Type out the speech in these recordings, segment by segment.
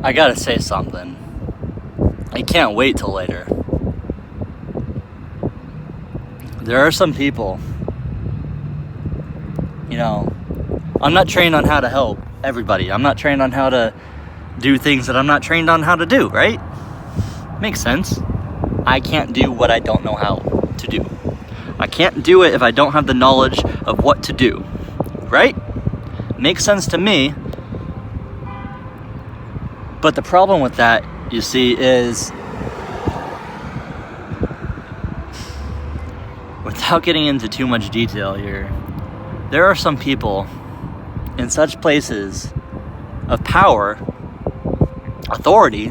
I gotta say something. I can't wait till later. There are some people, I'm not trained on how to help everybody. I'm not trained on how to do things that I'm not trained on how to do, right? Makes sense. I can't do what I don't know how to do. I can't do it if I don't have the knowledge of what to do, right? Makes sense to me. But the problem with that, you see, is without getting into too much detail here, there are some people in such places of power, authority,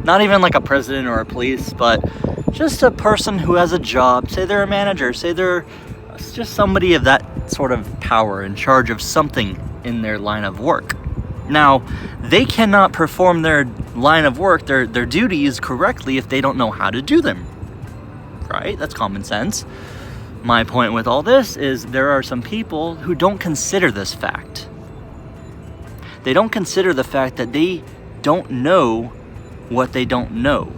not even like a president or a police, but just a person who has a job. Say they're a manager, say they're just somebody of that sort of power in charge of something in their line of work. Now, they cannot perform their line of work, their duties correctly if they don't know how to do them, right? That's common sense. My point with all this is there are some people who don't consider this fact. They don't consider the fact that they don't know what they don't know.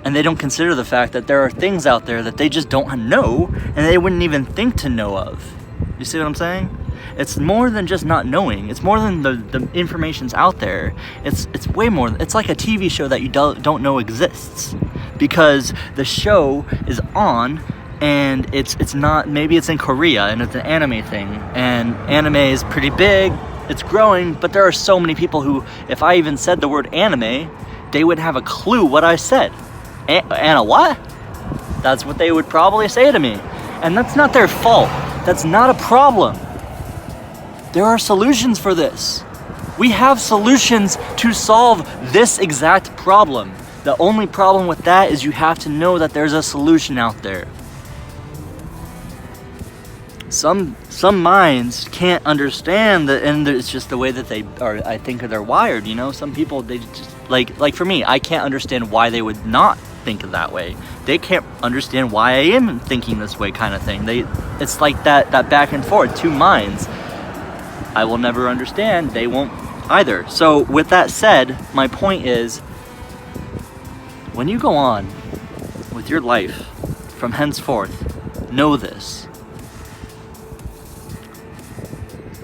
And they don't consider the fact that there are things out there that they just don't know and they wouldn't even think to know of. You see what I'm saying? It's more than just not knowing. It's more than the information's out there. It's way more. It's like a TV show that you don't know exists. Because the show is on and it's not, maybe it's in Korea and it's an anime thing. And anime is pretty big. It's growing, but there are so many people who, if I even said the word anime, they would have a clue what I said. Anna what? That's what they would probably say to me. And that's not their fault. That's not a problem. There are solutions for this. We have solutions to solve this exact problem. The only problem with that is you have to know that there's a solution out there. Some minds can't understand that, and it's just the way that they are. I think they're wired. Some people, they just like for me, I can't understand why they would not think of that way. They can't understand why I am thinking this way, kind of thing. It's like that back and forth, two minds. I will never understand. They won't either. So with that said, my point is, when you go on with your life from henceforth, know this.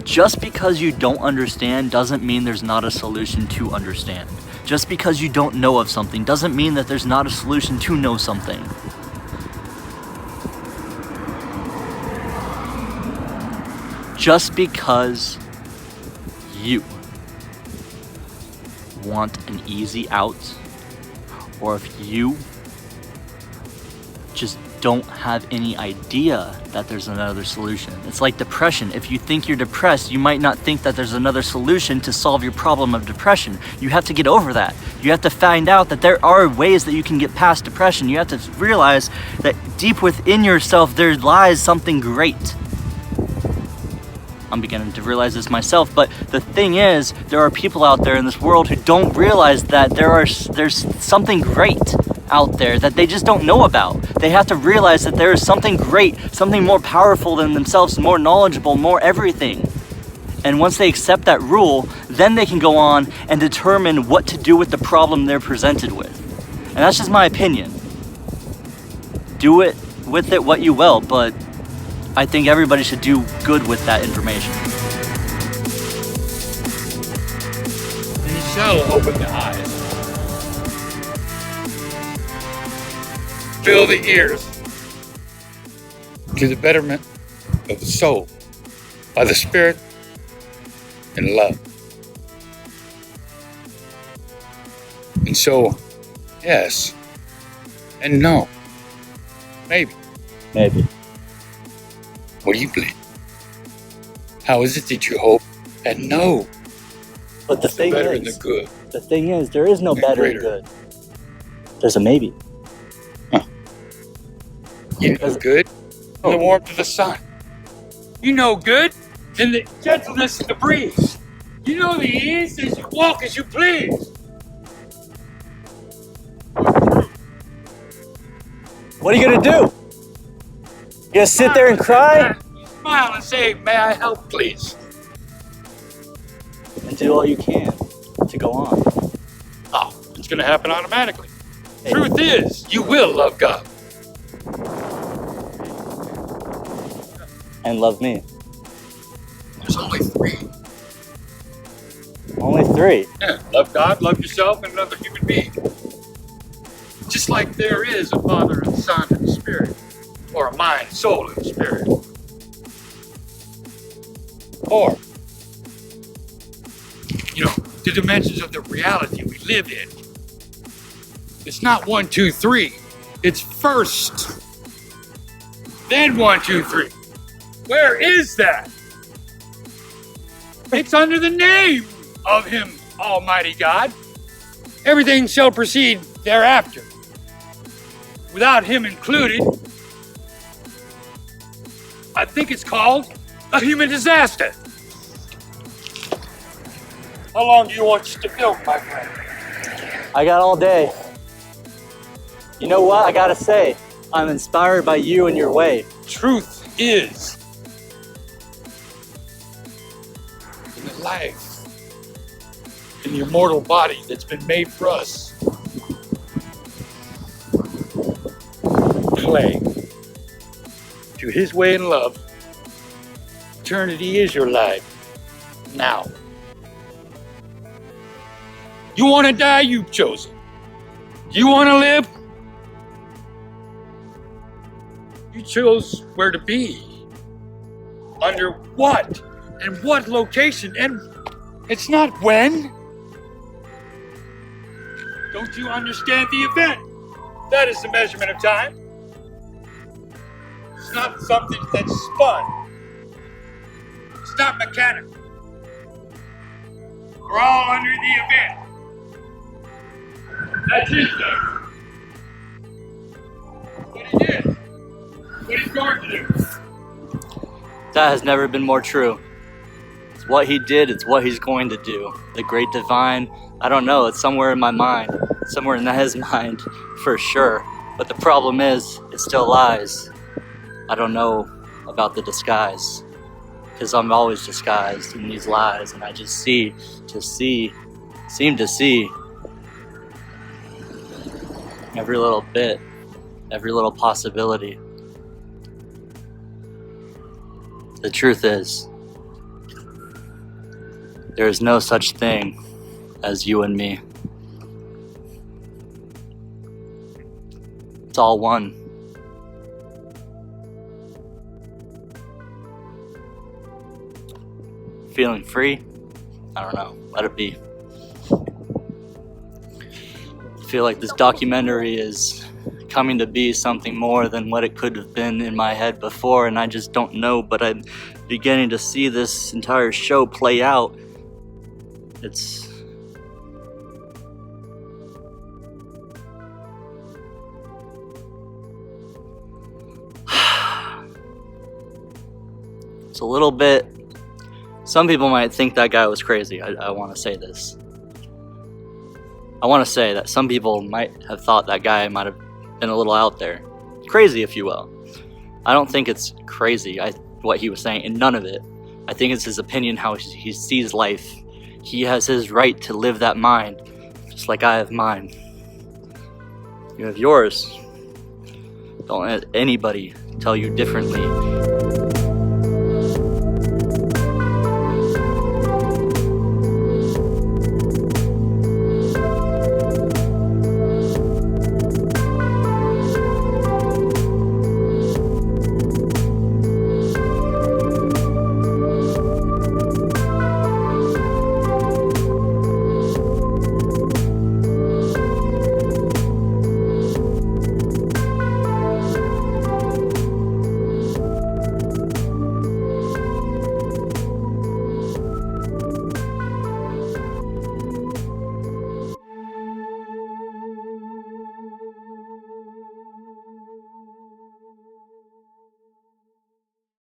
Just because you don't understand doesn't mean there's not a solution to understand. Just because you don't know of something doesn't mean that there's not a solution to know something. Just because you want an easy out, or if you just don't have any idea that there's another solution. It's like depression. If you think you're depressed, you might not think that there's another solution to solve your problem of depression. You have to get over that. You have to find out that there are ways that you can get past depression. You have to realize that deep within yourself there lies something great. I'm beginning to realize this myself, but the thing is, there are people out there in this world who don't realize that there's something great out there that they just don't know about. They have to realize that there is something great, something more powerful than themselves, more knowledgeable, more everything. And once they accept that rule, then they can go on and determine what to do with the problem they're presented with. And that's just my opinion. Do it with it what you will, but I think everybody should do good with that information. And you shall open the eyes. Fill the ears to the betterment of the soul by the Spirit and love. And so, yes and no. Maybe. What do you believe? How is it that you hope and know? But the thing better is, and the good. The thing is, there is no And better greater. and good. There's a maybe. You know good in the warmth of the sun. You know good in the gentleness of the breeze. You know the ease as you walk as you please. What are you gonna do? You gonna sit there and cry? Smile and say, may I help, please? And do all you can to go on. Oh, it's going to happen automatically. Truth is, you will love God. And love me. There's only three. Only three. Yeah, love God, love yourself, and another human being. Just like there is a Father and Son and Spirit, or a mind, soul, and spirit. Or, the dimensions of the reality we live in. It's not 1, 2, 3. It's first, then 1, 2, 3. Where is that? It's under the name of Him, Almighty God. Everything shall proceed thereafter. Without Him included, I think it's called a human disaster. How long do you want to film, my friend? I got all day. You know what? I gotta say, I'm inspired by you and your way. Truth is, in the life, in the immortal body that's been made for us, clay to His way and love. Eternity is your life now. You want to die? You've chosen. You want to live? You chose where to be. Under what? And what location? And it's not when. Don't you understand the event? That is the measurement of time. It's not something that's spun. It's not mechanical. We're all under the event. That's it, though. What He did. What He's going to do. That has never been more true. It's what He did, it's what He's going to do. The great divine, I don't know, it's somewhere in my mind. Somewhere in His mind, for sure. But the problem is, it still lies. I don't know about the disguise. Because I'm always disguised in these lies, and I just seem to see every little bit, every little possibility. The truth is, there is no such thing as you and me. It's all one. Feeling free? I don't know. Let it be. I feel like this documentary is coming to be something more than what it could have been in my head before, and I just don't know, but I'm beginning to see this entire show play out. It's a little bit. Some people might think that guy was crazy. I want to say this. I want to say that some people might have thought that guy might have been a little out there. Crazy, if you will. I don't think it's crazy, what he was saying, and none of it. I think it's his opinion, how he sees life. He has his right to live that mind, just like I have mine. You have yours. Don't let anybody tell you differently.